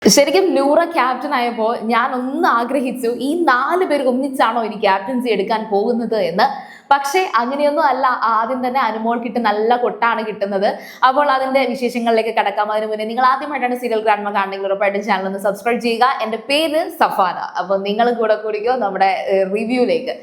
ശരിക്കും നൂറ ക്യാപ്റ്റൻ ആയപ്പോൾ ഞാൻ ഒന്ന് ആഗ്രഹിച്ചു ഈ 4 പേർ ഒന്നിച്ചാണോ ഇനി ക്യാപ്റ്റൻസി എടുക്കാൻ പോകുന്നത് എന്ന്. പക്ഷേ അങ്ങനെയൊന്നും അല്ല. ആദ്യം തന്നെ അനുമോൾക്കിട്ട് നല്ല കൊട്ടാണ് കിട്ടുന്നത്. അപ്പോൾ അതിന്റെ വിശേഷങ്ങളിലേക്ക് കടക്കാം. അതിന് മുന്നേ നിങ്ങൾ ആദ്യമായിട്ടാണ് സീരിയൽ ഗ്രാൻഡ്മ കാണണമെങ്കിൽ ഉറപ്പായിട്ടും ചാനൽ ഒന്ന് സബ്സ്ക്രൈബ് ചെയ്യുക. എൻ്റെ പേര് സഫാന. അപ്പോൾ നിങ്ങൾ കൂടെ കൂടിക്കോ നമ്മുടെ റിവ്യൂയിലേക്ക്.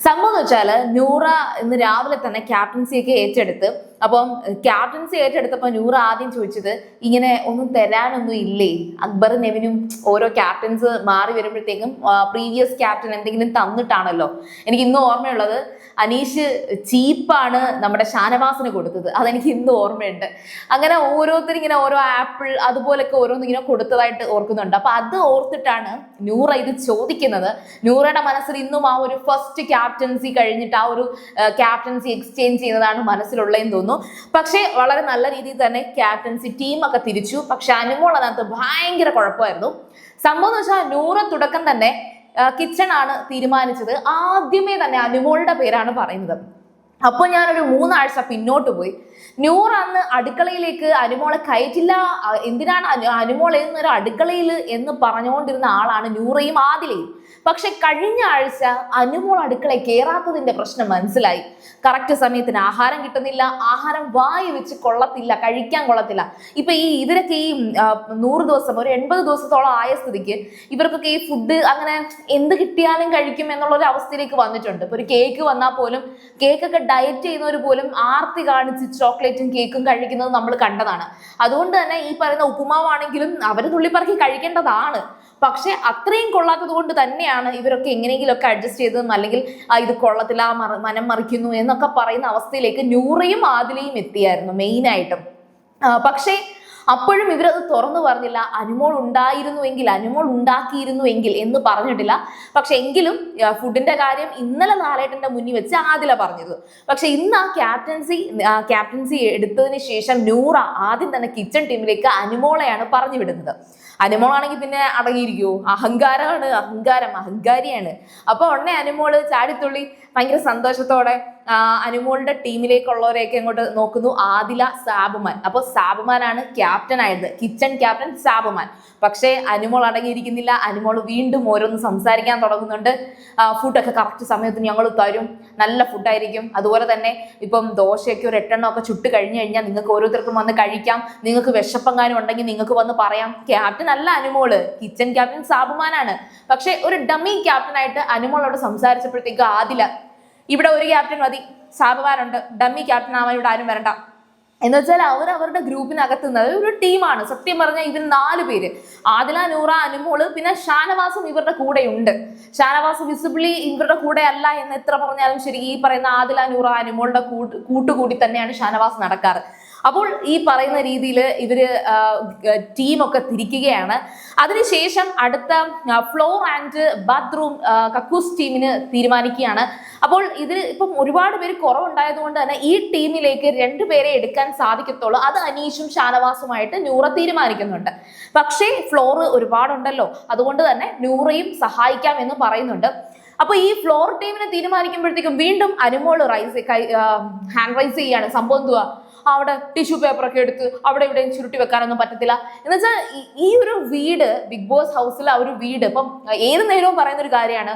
സംഭവം എന്ന് വെച്ചാൽ നൂറ ഇന്ന് രാവിലെ തന്നെ ക്യാപ്റ്റൻസിയൊക്കെ ഏറ്റെടുത്ത്. അപ്പം ക്യാപ്റ്റൻസി ഏറ്റെടുത്തപ്പോൾ നൂറ ആദ്യം ചോദിച്ചത് ഇങ്ങനെ ഒന്നും തരാനൊന്നും ഇല്ലേ, അക്ബർ നെവിനും ഓരോ ക്യാപ്റ്റൻസ് മാറി വരുമ്പോഴത്തേക്കും പ്രീവിയസ് ക്യാപ്റ്റൻ എന്തെങ്കിലും തന്നിട്ടാണല്ലോ. എനിക്ക് ഇന്നും ഓർമ്മയുള്ളത് അനീഷ് ചീപ്പാണ് നമ്മുടെ ഷാനവാസിന് കൊടുത്തത്. അതെനിക്ക് ഇന്നും ഓർമ്മയുണ്ട്. അങ്ങനെ ഓരോരുത്തരും ഇങ്ങനെ ഓരോ ആപ്പിൾ അതുപോലൊക്കെ ഓരോന്നിങ്ങനെ കൊടുത്തതായിട്ട് ഓർക്കുന്നുണ്ട്. അപ്പൊ അത് ഓർത്തിട്ടാണ് നൂറ ഇത് ചോദിക്കുന്നത്. നൂറയുടെ മനസ്സിൽ ഇന്നും ആ ഒരു ഫസ്റ്റ് ക്യാപ്റ്റൻസി കഴിഞ്ഞിട്ട് ആ ഒരു ക്യാപ്റ്റൻസി എക്സ്ചേഞ്ച് ചെയ്യുന്നതാണ് മനസ്സിലുള്ളതെന്ന് തോന്നുന്നു. പക്ഷേ വളരെ നല്ല രീതിയിൽ തന്നെ ക്യാപ്റ്റൻസി ടീമൊക്കെ തിരിച്ചു. പക്ഷെ അനുമോൾ അതിനകത്ത് ഭയങ്കര കുഴപ്പമായിരുന്നു. സംഭവം എന്ന് വെച്ചാൽ നൂറ തുടക്കം തന്നെ കിച്ചൺ ആണ് തീരുമാനിച്ചത്. ആദ്യമേ തന്നെ അനുമോളുടെ പേരാണ് പറയുന്നത്. അപ്പോൾ ഞാനൊരു 3 ആഴ്ച പിന്നോട്ട് പോയി. നൂറ അന്ന് അടുക്കളയിലേക്ക് അനുമോളെ കയറ്റില്ല, എന്തിനാണ് അനുമോൾ എന്നൊരു അടുക്കളയിൽ എന്ന് പറഞ്ഞുകൊണ്ടിരുന്ന ആളാണ് നൂറയും ആദിലയും. പക്ഷെ കഴിഞ്ഞ ആഴ്ച അനുമോൾ അടുക്കളയിൽ കയറാത്തതിന്റെ പ്രശ്നം മനസ്സിലായി. കറക്റ്റ് സമയത്തിന് ആഹാരം കിട്ടുന്നില്ല, ആഹാരം വായി വെച്ച് കൊള്ളത്തില്ല, കഴിക്കാൻ കൊള്ളത്തില്ല. ഇപ്പൊ ഇവരൊക്കെ 100 ദിവസം ഒരു 80 ദിവസത്തോളം ആയ സ്ഥിതിക്ക് ഇവർക്കൊക്കെ ഈ ഫുഡ് അങ്ങനെ എന്ത് കിട്ടിയാലും കഴിക്കും എന്നുള്ള ഒരു അവസ്ഥയിലേക്ക് വന്നിട്ടുണ്ട്. ഇപ്പൊ ഒരു കേക്ക് വന്നാൽ പോലും കേക്കൊക്കെ ഡയറ്റ് ചെയ്യുന്നവർ പോലും ആർത്തി കാണിച്ച് ചോക്ലേറ്റും കേക്കും കഴിക്കുന്നത് നമ്മൾ കണ്ടതാണ്. അതുകൊണ്ട് തന്നെ ഈ പറയുന്ന ഉപ്പുമാവാണെങ്കിലും അവർ തുള്ളിപ്പറക്കി കഴിക്കേണ്ടതാണ്. പക്ഷെ അത്രയും കൊള്ളാത്തത് കൊണ്ട് തന്നെയാണ് ഇവരൊക്കെ എങ്ങനെയെങ്കിലുമൊക്കെ അഡ്ജസ്റ്റ് ചെയ്തതും അല്ലെങ്കിൽ ഇത് കൊള്ളത്തില്ല, മനം മറിക്കുന്നു എന്നൊക്കെ പറയുന്ന അവസ്ഥയിലേക്ക് നൂറയും ആദിലയും എത്തിയായിരുന്നു മെയിനായിട്ടും. പക്ഷേ അപ്പോഴും ഇവരത് തുറന്നു പറഞ്ഞില്ല. അനുമോൾ ഉണ്ടായിരുന്നുവെങ്കിൽ, അനുമോൾ ഉണ്ടാക്കിയിരുന്നുവെങ്കിൽ എന്ന് പറഞ്ഞിട്ടില്ല. പക്ഷെ എങ്കിലും ഫുഡിന്റെ കാര്യം ഇന്നലെ ലാലേട്ടന്റെ മുന്നിൽ വെച്ച് ആദില പറഞ്ഞത്. പക്ഷെ ഇന്ന് ആ ക്യാപ്റ്റൻസി എടുത്തതിന് ശേഷം നൂറ ആദ്യം തന്നെ കിച്ചൺ ടീമിലേക്ക് അനുമോളെയാണ് പറഞ്ഞു വിടുന്നത്. അനുമോളാണെങ്കിൽ പിന്നെ അടങ്ങിയിരിക്കുവോ? അഹങ്കാരിയാണ്. അപ്പൊ ഉടനെ അനുമോള് ചാടിത്തുള്ളി ഭയങ്കര സന്തോഷത്തോടെ അനുമോളുടെ ടീമിലേക്കുള്ളവരെയൊക്കെ അങ്ങോട്ട് നോക്കുന്നു. ആദില, സാബുമാൻ. അപ്പൊ സാബുമാനാണ് ക്യാപ്റ്റൻ ആയത്, കിച്ചൺ ക്യാപ്റ്റൻ സാബുമാൻ. പക്ഷേ അനുമോൾ അടങ്ങിയിരിക്കുന്നില്ല. അനുമോൾ വീണ്ടും ഓരോന്ന് സംസാരിക്കാൻ തുടങ്ങുന്നുണ്ട്. ഫുഡൊക്കെ കറക്റ്റ് സമയത്തിന് ഞങ്ങൾ തരും, നല്ല ഫുഡായിരിക്കും. അതുപോലെ തന്നെ ഇപ്പം ദോശയൊക്കെ ഒരു 8 എണ്ണമൊക്കെ ചുട്ട് കഴിഞ്ഞു കഴിഞ്ഞാൽ നിങ്ങൾക്ക് ഓരോരുത്തർക്കും വന്ന് കഴിക്കാം, നിങ്ങൾക്ക് വിശപ്പെങ്ങാനും ഉണ്ടെങ്കിൽ നിങ്ങൾക്ക് വന്ന് പറയാം. ക്യാപ്റ്റൻ അല്ല അനുമോള്, കിച്ചൺ ക്യാപ്റ്റൻ സാബുമാനാണ്. പക്ഷെ ഒരു ഡമ്മി ക്യാപ്റ്റനായിട്ട് അനുമോളോട് സംസാരിച്ചപ്പോഴത്തേക്ക് ആദില, ഇവിടെ ഒരു ക്യാപ്റ്റൻ മതി, സാബുമാനുണ്ട്, ഡമ്മി ക്യാപ്റ്റൻ ആവാൻ ഇവിടെ ആരും വരണ്ട എന്ന് വെച്ചാൽ അവരുടെ ഗ്രൂപ്പിനകത്ത് നിന്ന് ഒരു ടീമാണ്. സത്യം പറഞ്ഞാൽ ഇവർ 4 പേര്, ആദില, നൂറ, അനുമോള്, പിന്നെ ഷാനവാസും ഇവരുടെ കൂടെ ഉണ്ട്. ഷാനവാസ് വിസിബിളി ഇവരുടെ കൂടെ അല്ല എന്ന് എത്ര പറഞ്ഞാലും ശരി, ഈ പറയുന്ന ആദില, നൂറ, അനുമോളുടെ കൂട്ടുകൂടി തന്നെയാണ് ഷാനവാസ് നടക്കാറ്. അപ്പോൾ ഈ പറയുന്ന രീതിയിൽ ഇവര് ടീമൊക്കെ തിരിക്കുകയാണ്. അതിനുശേഷം അടുത്ത ഫ്ലോർ ആൻഡ് ബാത്റൂം കക്കൂസ് ടീമിന് തീരുമാനിക്കുകയാണ്. അപ്പോൾ ഇതിൽ ഇപ്പം ഒരുപാട് പേര് കുറവുണ്ടായതുകൊണ്ട് തന്നെ ഈ ടീമിലേക്ക് 2 പേരെ എടുക്കാൻ സാധിക്കത്തുള്ളൂ. അത് അനീഷും ഷാനവാസുമായിട്ട് നൂറ തീരുമാനിക്കുന്നുണ്ട്. പക്ഷേ ഫ്ലോർ ഒരുപാടുണ്ടല്ലോ, അതുകൊണ്ട് തന്നെ നൂറയും സഹായിക്കാം എന്ന് പറയുന്നുണ്ട്. അപ്പൊ ഈ ഫ്ലോർ ടീമിനെ തീരുമാനിക്കുമ്പോഴത്തേക്കും വീണ്ടും അനുമോൾ ഹാൻഡ് റൈസ് ചെയ്യാണ്. സംഭവം എന്തുവാ, അവിടെ ടിഷ്യൂ പേപ്പറൊക്കെ എടുത്ത് അവിടെ ഇവിടെയും ചുരുട്ടി വെക്കാനൊന്നും പറ്റത്തില്ല. എന്ന് വെച്ചാൽ ഈ ഒരു വീട്, ബിഗ് ബോസ് ഹൗസിലെ ആ ഒരു വീട് ഇപ്പം ഏത് നേരവും പറയുന്ന ഒരു കാര്യമാണ്,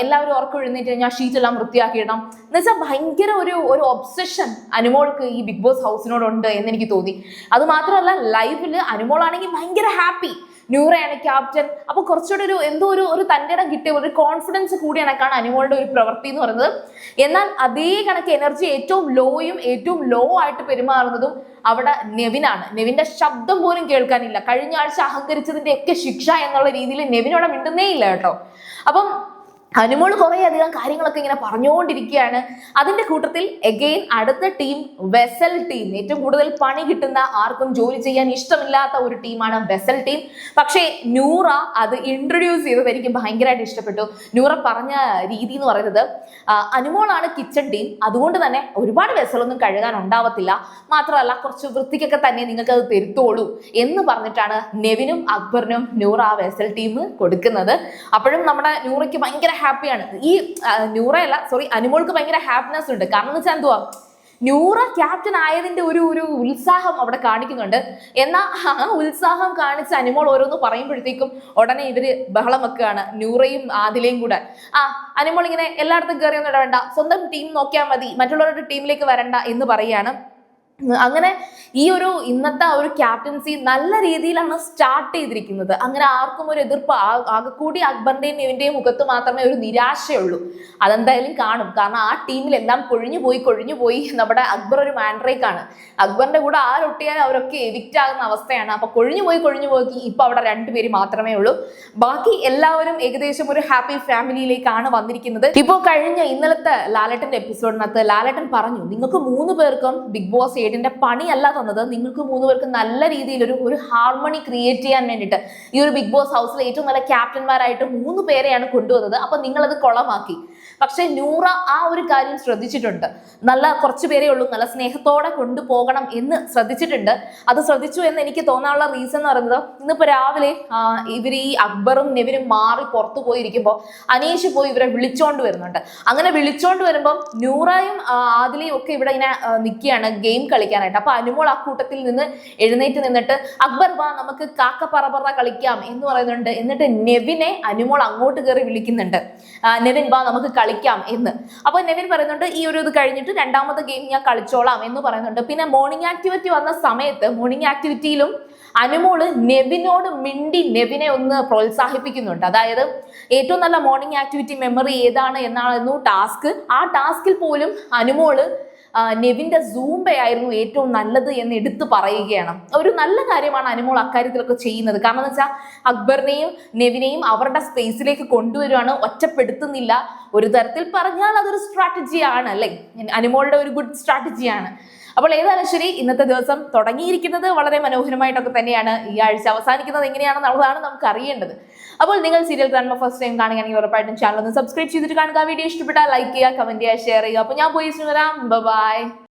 എല്ലാവരും ഉറക്കം എഴുന്നേറ്റ് കഴിഞ്ഞാൽ ഷീറ്റ് എല്ലാം വൃത്തിയാക്കിയിടണം എന്ന് വെച്ചാൽ ഭയങ്കര ഒരു ഒബ്സഷൻ അനുമോൾക്ക് ഈ ബിഗ് ബോസ് ഹൗസിനോടുണ്ട് എന്ന് എനിക്ക് തോന്നി. അത് മാത്രമല്ല ലൈവില് അനുമോളാണെങ്കിൽ ഭയങ്കര ഹാപ്പി, നൂറയാണ് ക്യാപ്റ്റൻ. അപ്പൊ കുറച്ചുകൂടെ ഒരു തൻ്റെ ഇടം കിട്ടിയ ഒരു കോൺഫിഡൻസ് കൂടിയ കണക്കാണ് അനുമോളുടെ ഒരു പ്രവൃത്തി എന്ന് പറയുന്നത്. എന്നാൽ അതേ കണക്ക് എനർജി ഏറ്റവും ലോ ആയിട്ട് പെരുമാറുന്നതും അവിടെ നെവിനാണ്. നെവിന്റെ ശബ്ദം പോലും കേൾക്കാനില്ല. കഴിഞ്ഞ ആഴ്ച അഹങ്കരിച്ചതിന്റെ ഒക്കെ ശിക്ഷ എന്നുള്ള രീതിയിൽ നെവിനോടെ മിണ്ടുന്നേ ഇല്ല കേട്ടോ. അപ്പം അനുമോൾ കുറേ അധികം കാര്യങ്ങളൊക്കെ ഇങ്ങനെ പറഞ്ഞുകൊണ്ടിരിക്കുകയാണ്. അതിന്റെ കൂട്ടത്തിൽ എഗെയിൻ അടുത്ത ടീം വെസൽ ടീം. ഏറ്റവും കൂടുതൽ പണി കിട്ടുന്ന, ആർക്കും ജോലി ചെയ്യാൻ ഇഷ്ടമില്ലാത്ത ഒരു ടീമാണ് വെസൽ ടീം. പക്ഷേ നൂറ അത് ഇൻട്രൊഡ്യൂസ് ചെയ്തത് എനിക്ക് ഭയങ്കരമായിട്ട് ഇഷ്ടപ്പെട്ടു. നൂറ പറഞ്ഞ രീതി എന്ന് പറയുന്നത്, അനുമോളാണ് കിച്ചൺ ടീം, അതുകൊണ്ട് തന്നെ ഒരുപാട് വെസലൊന്നും കഴുകാൻ ഉണ്ടാവത്തില്ല, മാത്രമല്ല കുറച്ച് വൃത്തിക്കൊക്കെ തന്നെ നിങ്ങൾക്ക് അത് തരുത്തോളൂ എന്ന് പറഞ്ഞിട്ടാണ് നെവിനും അക്ബറിനും നൂറ ആ വെസൽ ടീം കൊടുക്കുന്നത്. അപ്പോഴും നമ്മുടെ നൂറയ്ക്ക് ഭയങ്കര ഹാപ്പിയാണ്. ഈ അനുമോൾക്ക് ഭയങ്കര ഹാപ്പിനെസ് ഉണ്ട്. കാരണം എന്ന് വെച്ചാൽ എന്തുവാ, നൂറ ക്യാപ്റ്റൻ ആയതിന്റെ ഒരു ഉത്സാഹം അവിടെ കാണിക്കുന്നുണ്ട്. എന്നാൽ ആ ഉത്സാഹം കാണിച്ച് അനുമോൾ ഓരോന്ന് പറയുമ്പോഴത്തേക്കും ഉടനെ ഇവര് ബഹളം വെക്കുകയാണ്, നൂറയും ആദിലയും കൂടെ. അനുമോൾ ഇങ്ങനെ എല്ലായിടത്തും കയറിയൊന്നും ഇടവേണ്ട, സ്വന്തം ടീം നോക്കിയാൽ മതി, മറ്റുള്ളവരുടെ ടീമിലേക്ക് വരണ്ട എന്ന് പറയാണ്. അങ്ങനെ ഈ ഇന്നത്തെ ഒരു ക്യാപ്റ്റൻസി നല്ല രീതിയിലാണ് സ്റ്റാർട്ട് ചെയ്തിരിക്കുന്നത്. അങ്ങനെ ആർക്കും ഒരു എതിർപ്പ്, ആകെക്കൂടി അക്ബറിന്റെയും നെവിന്റെയും മുഖത്ത് മാത്രമേ ഒരു നിരാശയുള്ളൂ. അതെന്തായാലും കാണും, കാരണം ആ ടീമിലെല്ലാം കൊഴിഞ്ഞു പോയി. നമ്മുടെ അക്ബർ ഒരു മാൻഡ്രേക്കാണ്. അക്ബറിന്റെ കൂടെ ആരൊട്ടിയാലും അവരൊക്കെ എവിക്റ്റ് ആകുന്ന അവസ്ഥയാണ്. അപ്പൊ കൊഴിഞ്ഞു പോയി ഇപ്പൊ അവിടെ 2 പേര് മാത്രമേ ഉള്ളൂ. ബാക്കി എല്ലാവരും ഏകദേശം ഒരു ഹാപ്പി ഫാമിലിയിലേക്കാണ് വന്നിരിക്കുന്നത്. ഇപ്പോ കഴിഞ്ഞ ഇന്നലത്തെ ലാലേട്ടന്റെ എപ്പിസോഡിനകത്ത് ലാലേട്ടൻ പറഞ്ഞു, നിങ്ങൾക്ക് 3 പേർക്കും ബിഗ് ബോസ് ന്റെ പണിയല്ല തന്നത്, നിങ്ങൾക്ക് 3 പേർക്ക് നല്ല രീതിയിൽ ഒരു ഹാർമണി ക്രിയേറ്റ് ചെയ്യാൻ വേണ്ടിയിട്ട് ഈ ഒരു ബിഗ് ബോസ് ഹൗസിലെ ഏറ്റവും നല്ല ക്യാപ്റ്റന്മാരായിട്ട് 3 പേരെയാണ് കൊണ്ടുവന്നത്. അപ്പൊ നിങ്ങളത് കൊളമാക്കി. പക്ഷെ നൂറ ആ ഒരു കാര്യം ശ്രദ്ധിച്ചിട്ടുണ്ട്. നല്ല കുറച്ച് പേരേ ഉള്ളൂ, നല്ല സ്നേഹത്തോടെ കൊണ്ടുപോകണം എന്ന് ശ്രദ്ധിച്ചിട്ടുണ്ട്. അത് ശ്രദ്ധിച്ചു എന്ന് എനിക്ക് തോന്നാനുള്ള റീസൺ എന്ന് പറയുന്നത്, ഇന്നിപ്പോ രാവിലെ ഇവര് ഈ അക്ബറും നെവിനും മാറി പുറത്തു പോയിരിക്കുമ്പോൾ അനീഷ് പോയി ഇവരെ വിളിച്ചോണ്ട് വരുന്നുണ്ട്. അങ്ങനെ വിളിച്ചോണ്ട് വരുമ്പോൾ നൂറയും ആദിലയും ഒക്കെ ഇവിടെ ഇങ്ങനെ നിൽക്കുകയാണ് ഗെയിം കളിക്കാനായിട്ട്. അപ്പൊ അനുമോൾ ആ കൂട്ടത്തിൽ നിന്ന് എഴുന്നേറ്റ് നിന്നിട്ട് അക്ബർ വാ നമുക്ക് കാക്ക പറ കളിക്കാം എന്ന് പറയുന്നുണ്ട്. എന്നിട്ട് നെവിനെ അനുമോൾ അങ്ങോട്ട് കയറി വിളിക്കുന്നുണ്ട്, നെവിൻ വാ നമുക്ക് കളിക്കാം എന്ന്. അപ്പൊ നെവിൻ പറയുന്നുണ്ട് ഈ ഇത് കഴിഞ്ഞിട്ട് 2ാമത്തെ ഗെയിം ഞാൻ കളിച്ചോളാം എന്ന് പറയുന്നുണ്ട്. പിന്നെ മോർണിംഗ് ആക്ടിവിറ്റി വന്ന സമയത്ത് മോർണിംഗ് ആക്ടിവിറ്റിയിലും അനുമോള് നെവിനോട് മിണ്ടി നെവിനെ ഒന്ന് പ്രോത്സാഹിപ്പിക്കുന്നുണ്ട്. അതായത് ഏറ്റവും നല്ല മോർണിംഗ് ആക്ടിവിറ്റി മെമ്മറി ഏതാണ് എന്നായിരുന്നു ടാസ്ക്. ആ ടാസ്കിൽ പോലും അനുമോള് നെവിന്റെ സൂംബയായിരുന്നു ഏറ്റവും നല്ലത് എന്ന് എടുത്തു പറയുകയാണ്. ഒരു നല്ല കാര്യമാണ് അനുമോൾ അക്കാര്യത്തിലൊക്കെ ചെയ്യുന്നത്. കാരണം എന്ന് വെച്ചാൽ അക്ബറിനെയും നെവിനെയും അവരുടെ സ്പേസിലേക്ക് കൊണ്ടുവരുവാണ്, ഒറ്റപ്പെടുത്തുന്നില്ല. ഒരു തരത്തിൽ പറഞ്ഞാൽ അതൊരു സ്ട്രാറ്റജിയാണ് അല്ലേ, അനുമോളുടെ ഒരു ഗുഡ് സ്ട്രാറ്റജിയാണ്. അപ്പോൾ ഏതായാലും ശരി, ഇന്നത്തെ ദിവസം തുടങ്ങിയിരിക്കുന്നത് വളരെ മനോഹരമായിട്ടൊക്കെ തന്നെയാണ്. ഈ ആഴ്ച അവസാനിക്കുന്നത് എങ്ങനെയാണെന്നുള്ളതാണ് നമുക്ക് അറിയേണ്ടത്. അപ്പോൾ നിങ്ങൾ സീരിയൽ കാണുമ്പോൾ ഫസ്റ്റ് ടൈം കാണുകയാണെങ്കിൽ ഉറപ്പായിട്ടും ചാനൽ ഒന്ന് സബ്സ്ക്രൈബ് ചെയ്തിട്ട് കാണുക. വീഡിയോ ഇഷ്ടപ്പെട്ടാൽ ലൈക്ക് ചെയ്യുക, കമന്റ് ചെയ്യുക, ഷെയർ ചെയ്യുക. അപ്പോൾ ഞാൻ പോയി വരാം. ബൈ.